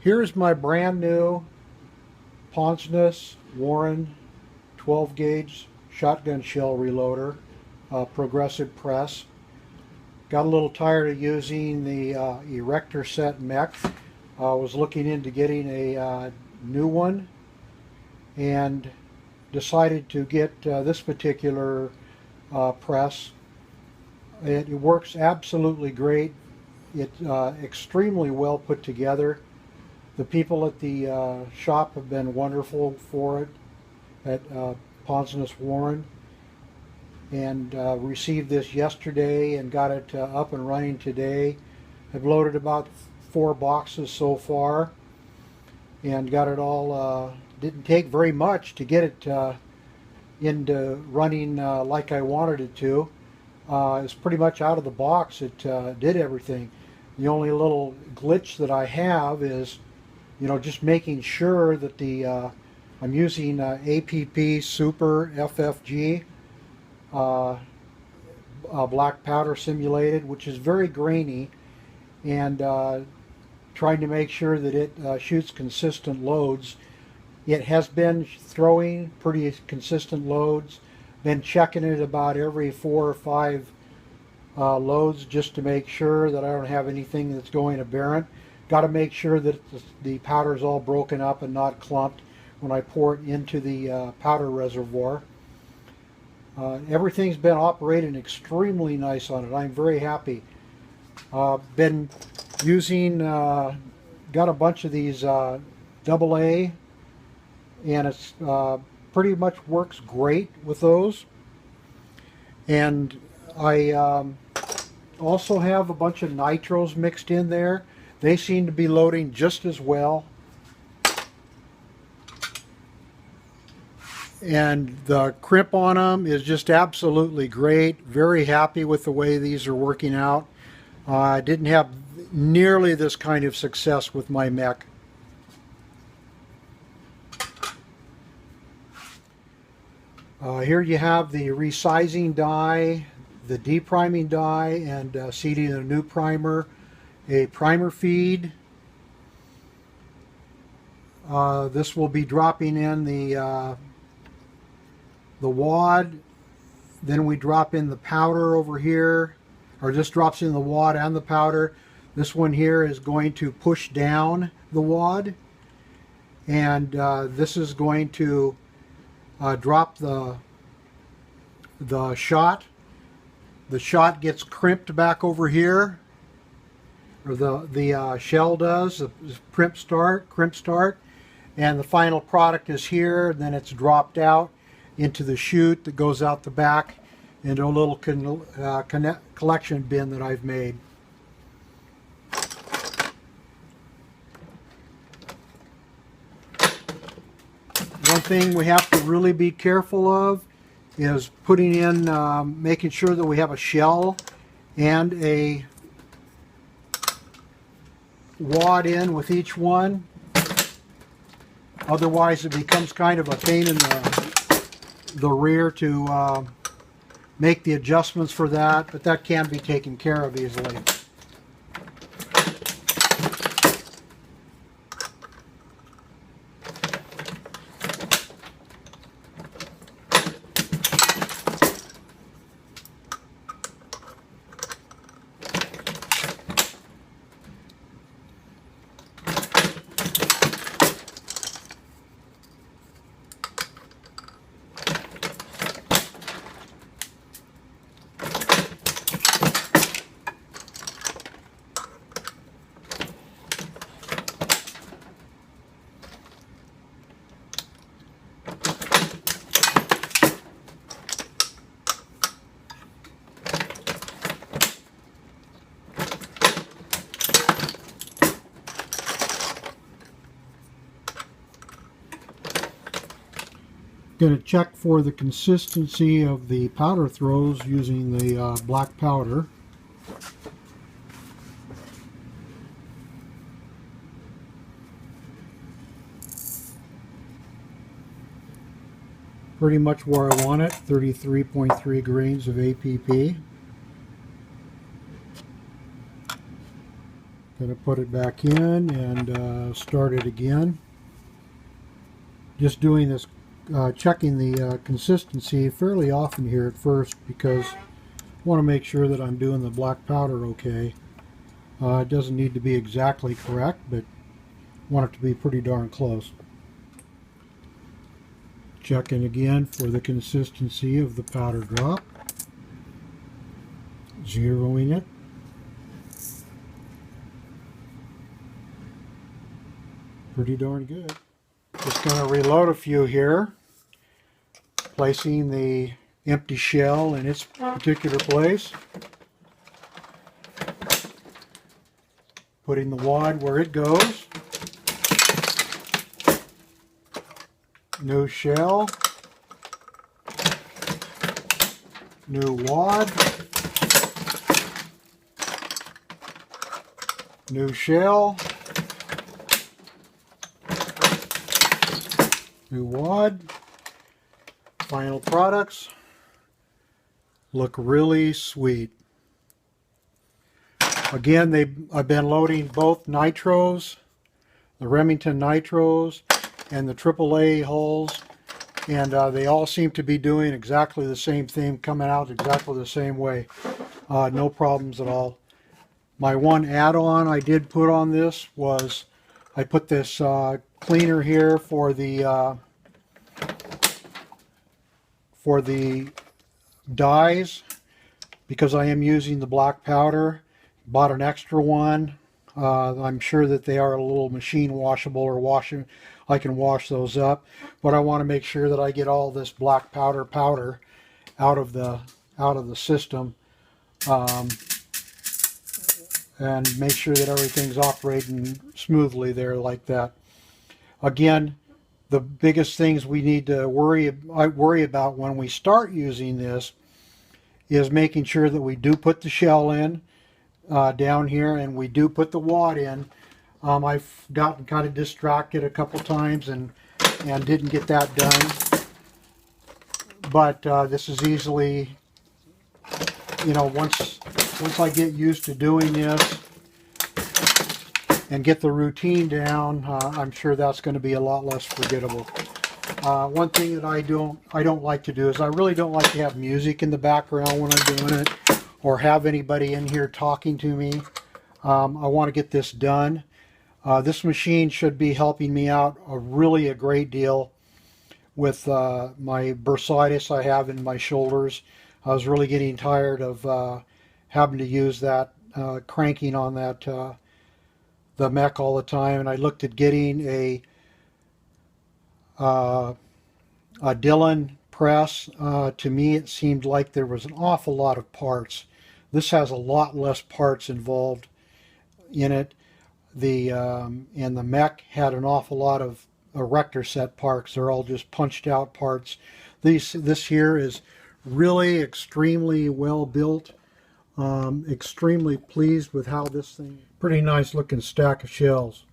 Here's my brand new Ponsness Warren 12 gauge shotgun shell reloader, progressive press. Got a little tired of using the erector set mech. I was looking into getting a new one and decided to get this particular press. It works absolutely great. It's extremely well put together. The people at the shop have been wonderful for it at Ponsness Warren, and received this yesterday and got it up and running today. I've loaded about 4 boxes so far and got it all. Didn't take very much to get it into running like I wanted it to. It's pretty much out of the box. It did everything. The only little glitch that I have is, just making sure that I'm using APP Super FFG black powder simulated, which is very grainy, and trying to make sure that it shoots consistent loads. It has been throwing pretty consistent loads. Been checking it about every 4 or 5 loads just to make sure that I don't have anything that's going aberrant. Got to make sure that the powder is all broken up and not clumped when I pour it into the powder reservoir. Everything's been operating extremely nice on it. I'm very happy. Been using, got a bunch of these AA, and it's pretty much works great with those. And I also have a bunch of nitros mixed in there. They seem to be loading just as well. And the crimp on them is just absolutely great. Very happy with the way these are working out. I didn't have nearly this kind of success with my mech. Here you have the resizing die, the depriming die, and seating a new primer, a primer feed. This will be dropping in the wad. Then we drop in the powder over here, or this drops in the wad and the powder. This one here is going to push down the wad, and this is going to drop the shot. The shot gets crimped back over here, or the shell does, the crimp start, and the final product is here. Then it's dropped out into the chute that goes out the back into a little collection bin that I've made. One thing we have to really be careful of is putting in, making sure that we have a shell and a wad in with each one. Otherwise it becomes kind of a pain in the rear to make the adjustments for that, but that can be taken care of easily. Going to check for the consistency of the powder throws using the black powder. Pretty much where I want it, 33.3 grains of APP. Going to put it back in and start it again. Just doing this, checking the consistency fairly often here at first because I want to make sure that I'm doing the black powder okay. It doesn't need to be exactly correct, but I want it to be pretty darn close. Checking again for the consistency of the powder drop. Zeroing it. Pretty darn good. Just going to reload a few here, placing the empty shell in its particular place, putting the wad where it goes, new shell, new wad, new shell, new wad. Final products look really sweet. Again, I've been loading both nitros, the Remington nitros and the AAA hulls, and they all seem to be doing exactly the same thing, coming out exactly the same way. No problems at all. My one add-on I did put on this was I put this cleaner here for the dyes, because I am using the black powder. Bought an extra one. I'm sure that they are a little machine washable, or I can wash those up, but I want to make sure that I get all this black powder out of the system, and make sure that everything's operating smoothly there like that. Again, the biggest things we need to worry about when we start using this is making sure that we do put the shell in down here, and we do put the wad in. I've gotten kind of distracted a couple times and didn't get that done, but this is easily, once I get used to doing this and get the routine down, I'm sure that's going to be a lot less forgettable. One thing that I don't like to do is I really don't like to have music in the background when I'm doing it, or have anybody in here talking to me. I want to get this done. This machine should be helping me out a great deal with my bursitis I have in my shoulders. I was really getting tired of having to use that, cranking on that the mech all the time, and I looked at getting a Dillon press. To me, it seemed like there was an awful lot of parts. This has a lot less parts involved in it. And the mech had an awful lot of erector set parts. They're all just punched out parts. This here is really extremely well built. Extremely pleased with how this thing. Pretty nice looking stack of shells.